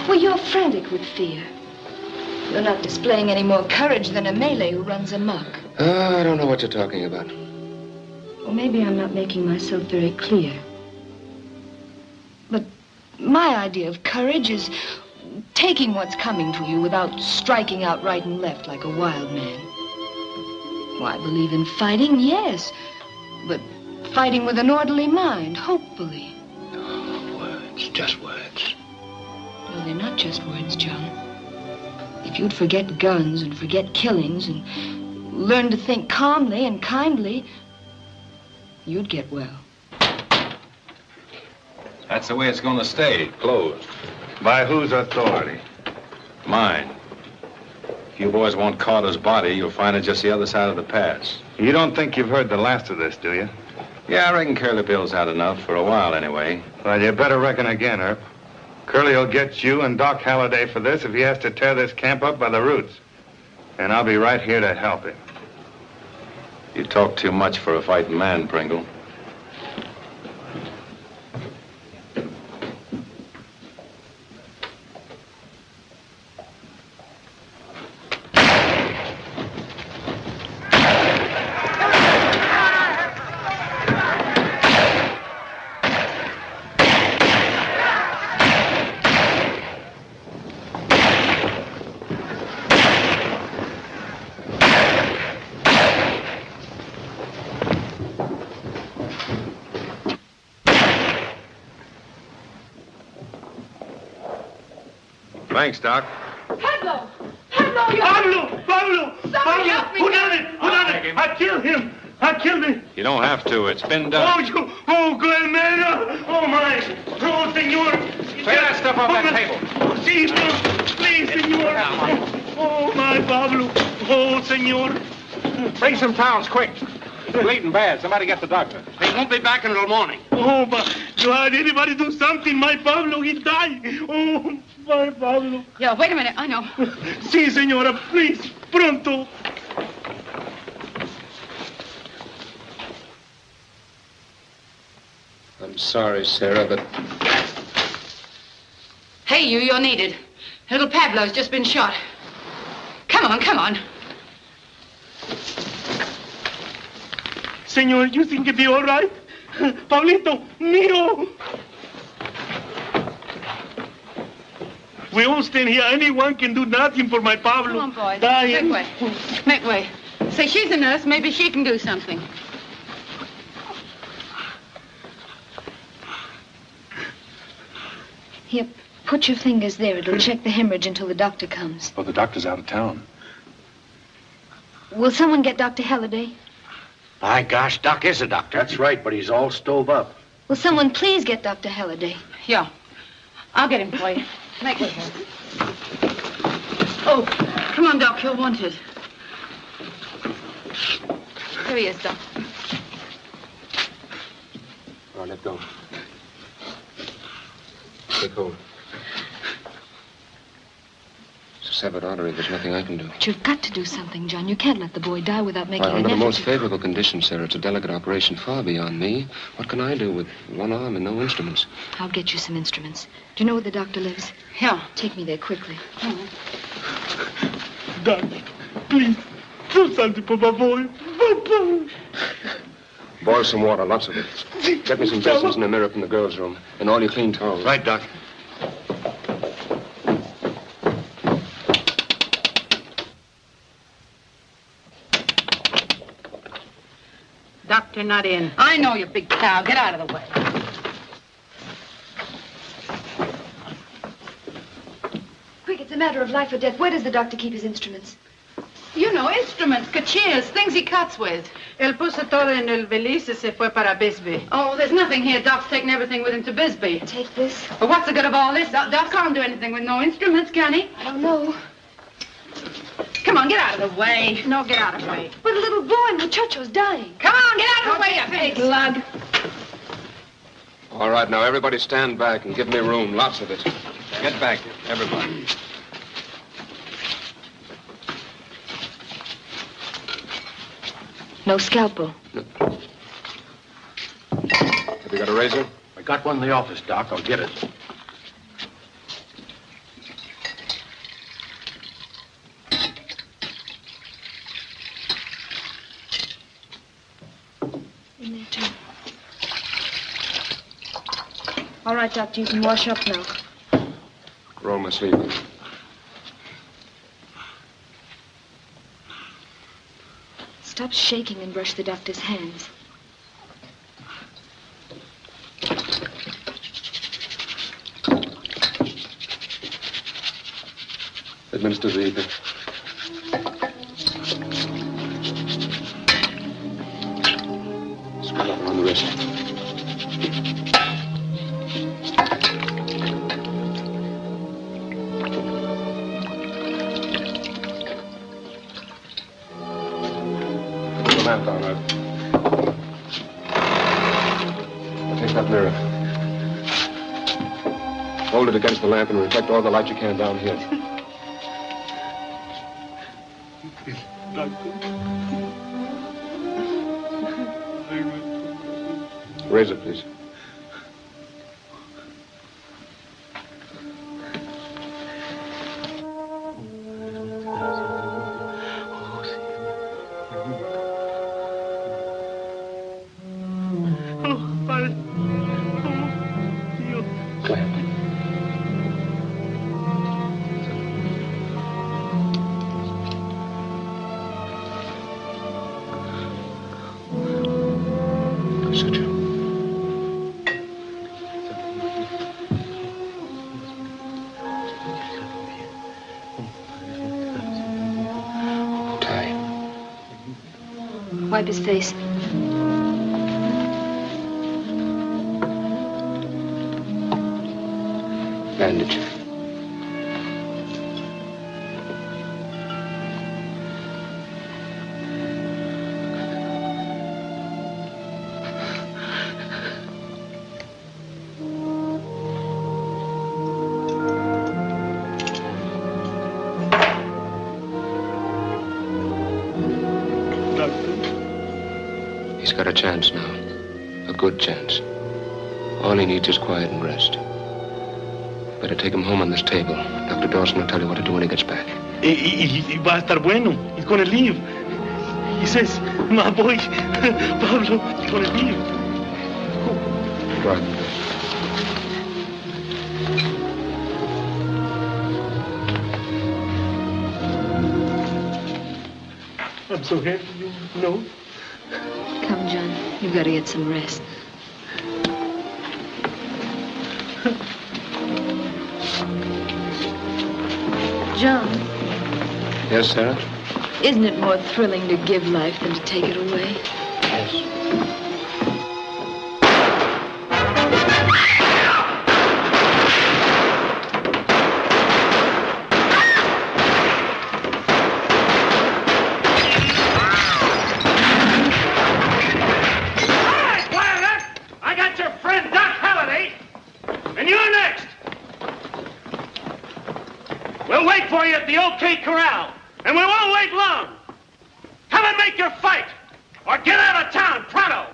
Well, you're frantic with fear. You're not displaying any more courage than a Malay who runs amok. I don't know what you're talking about. Well, maybe I'm not making myself very clear. But my idea of courage is taking what's coming to you without striking out right and left like a wild man. Well, I believe in fighting, yes, but fighting with an orderly mind, hopefully. Oh, words, just words. No, they're not just words, John. If you'd forget guns and forget killings and learn to think calmly and kindly, you'd get well. That's the way it's going to stay, closed. By whose authority? Mine. If you boys want Carter's body, you'll find it just the other side of the pass. You don't think you've heard the last of this, do you? Yeah, I reckon Curly Bill's had enough for a while anyway. Well, you better reckon again, Earp. Curly will get you and Doc Holliday for this if he has to tear this camp up by the roots. And I'll be right here to help him. You talk too much for a fighting man, Pringle. Thanks, Doc. Pablo! Pablo, you... Pablo! Somebody help me! Who done it? I killed him! I killed him! You don't have to. It's been done. Oh, good man! Oh, my! Oh, senor! Take that stuff off that table. Oh, senor! Please, senor! Oh, my Pablo! Oh, senor! Bring some towels, quick. Bleeding bad. Somebody get the doctor. He won't be back until morning. Oh, my God, anybody do something. My Pablo, he died. Oh, my Pablo. Yeah, wait a minute. I know. Sí, señora, please, pronto. I'm sorry, Sarah, but... Hey, you're needed. Little Pablo's just been shot. Come on, come on. Senor, you think it'll be all right? Pablito, mío. We all stand here. Anyone can do nothing for my Pablo. Come on, boys. Dying. Make way. Make way. Say, she's a nurse. Maybe she can do something. Here, put your fingers there. It'll check the hemorrhage until the doctor comes. Oh, the doctor's out of town. Will someone get Dr. Halliday? My gosh, Doc is a doctor. That's right, but he's all stove up. Will someone please get Dr. Halliday? Yeah. I'll get him for you. Make way. Oh, come on, Doc. You're wanted. Here he is, Doc. All right, let go. Take hold. It's a severed artery. There's nothing I can do. But you've got to do something, John. You can't let the boy die without making Well, an under the effort. most favorable conditions, Sarah, it's a delicate operation far beyond me. What can I do with one arm and no instruments? I'll get you some instruments. Do you know where the doctor lives? Yeah. Take me there quickly. Doc, please, do something for my boy. Boil some water, lots of it. Get me some basins and a mirror from the girls' room, and all your clean towels. Right, Doc. Doctor not in. I know, you big cow. Get out of the way. Quick, it's a matter of life or death. Where does the doctor keep his instruments? You know, instruments, cachiers, things he cuts with. Él puso todo en el valise y se fue para Bisbee. Oh, there's nothing here. Doc's taking everything with him to Bisbee. Take this. But what's the good of all this? Doc can't do anything with no instruments, can he? I don't know. Come on, get out of the way. No, get out of the way. But a little boy, Muchacho's dying. Come on, get out of the way, you big lug. All right, now, everybody stand back and give me room. Lots of it. Get back, everybody. No scalpel. Have you got a razor? I got one in the office, Doc. I'll get it. In there, too. All right, Doctor, you can wash up now. Roll my sleeve up. Stop shaking and brush the doctor's hands. Administer the ether. Scrub up around the wrist. Take that mirror. Hold it against the lamp and reflect all the light you can down here. Raise it, please. Wipe his face. Bandage. He's got a chance now. A good chance. All he needs is quiet and rest. Better take him home on this table. Dr. Dawson will tell you what to do when he gets back. Y va a estar bueno. He's gonna leave. He says, my boy, Pablo, he's gonna leave. Right. I'm so happy, you know. Come, John. You've got to get some rest. John. Yes, Sarah? Isn't it more thrilling to give life than to take it away? Yes. At the OK Corral, and we won't wait long. Come and make your fight, or get out of town, pronto.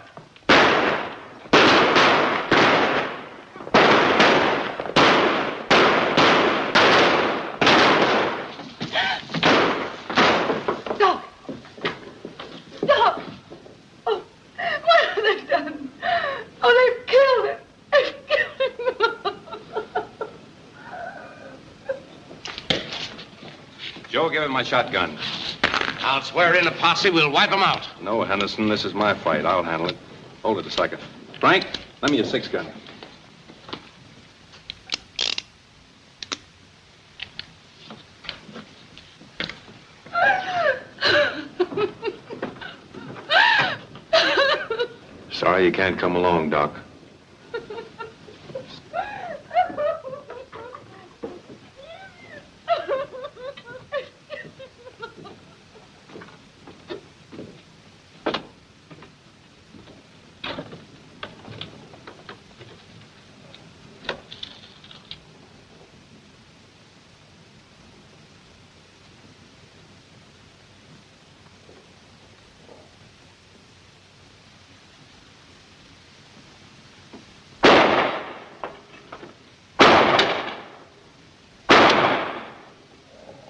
Doc! Doc! Oh, what have they done? Oh, they've killed him. They've killed him. Joe, give him my shotgun. I'll swear in a posse, we'll wipe them out. No, Henderson, this is my fight. I'll handle it. Hold it a second. Frank, lend me your 6-gun. Sorry you can't come along, Doc.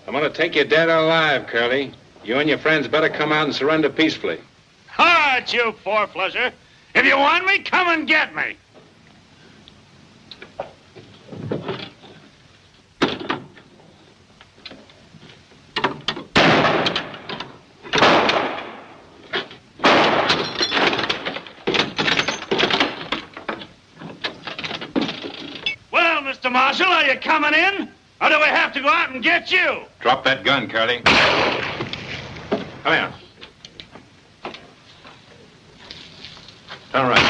I'm going to take you dead or alive, Curly. You and your friends better come out and surrender peacefully. All right, you four-flusher. If you want me, come and get me. Well, Mr. Marshal, are you coming in? Or do we have to go out and get you? Drop that gun, Curly. Come here. Turn around.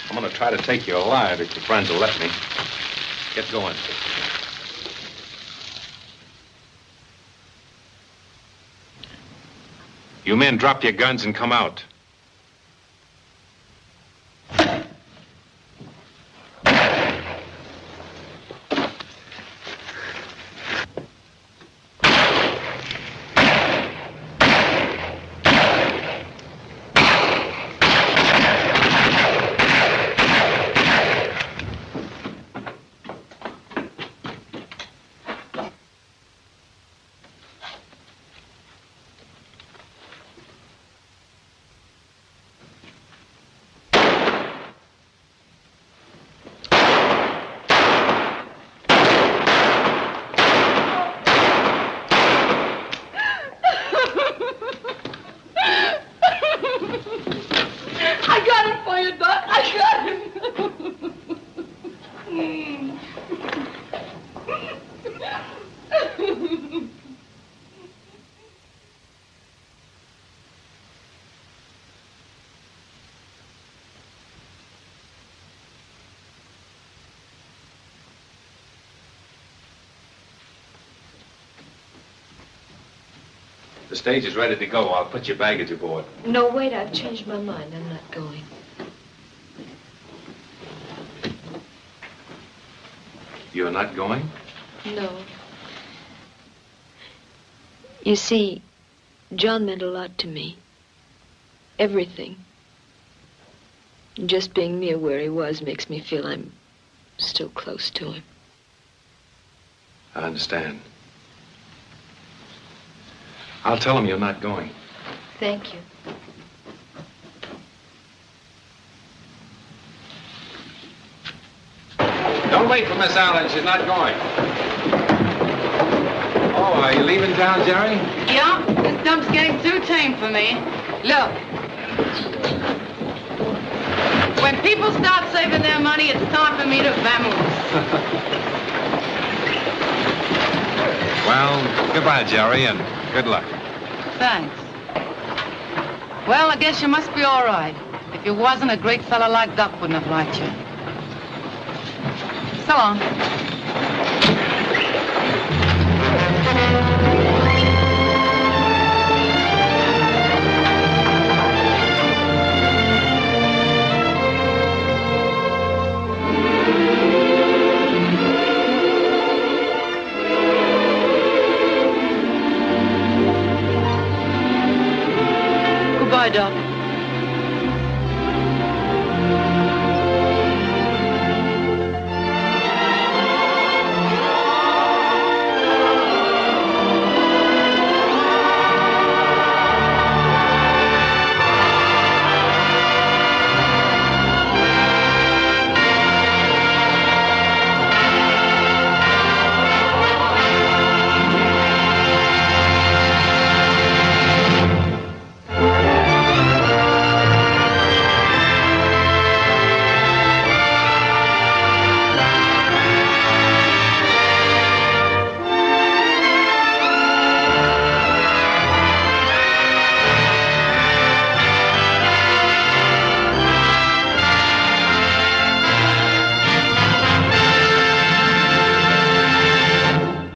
I'm going to try to take you alive if your friends will let me. Get going. You men drop your guns and come out. it, Doc. I got him. The stage is ready to go. I'll put your baggage aboard. No, wait, I've changed my mind. I'm not going. You're not going? No. You see, John meant a lot to me. Everything. Just being near where he was makes me feel I'm still close to him. I understand. I'll tell him you're not going. Thank you. Don't wait for Miss Allen. She's not going. Oh, are you leaving town, Jerry? Yeah, this dump's getting too tame for me. Look. When people start saving their money, it's time for me to vamoose. Well, goodbye, Jerry, and good luck. Thanks. Well, I guess you must be all right. If you wasn't, a great fella like Doc wouldn't have liked you. So long.